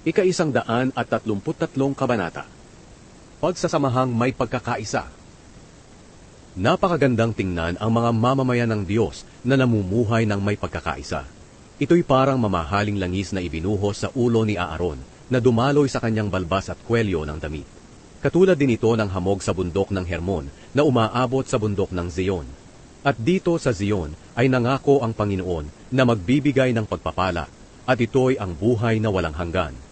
Ika-133 kabanata. Pagsasamahang may pagkakaisa. Napakagandang tingnan ang mga mamamayan ng Diyos na namumuhay ng may pagkakaisa. Ito'y parang mamahaling langis na ibinuhos sa ulo ni Aaron na dumaloy sa kanyang balbas at kwelyo ng damit. Katulad din ito ng hamog sa bundok ng Hermon na umaabot sa bundok ng Zion. At dito sa Zion ay nangako ang Panginoon na magbibigay ng pagpapala, at ito'y ang buhay na walang hanggan.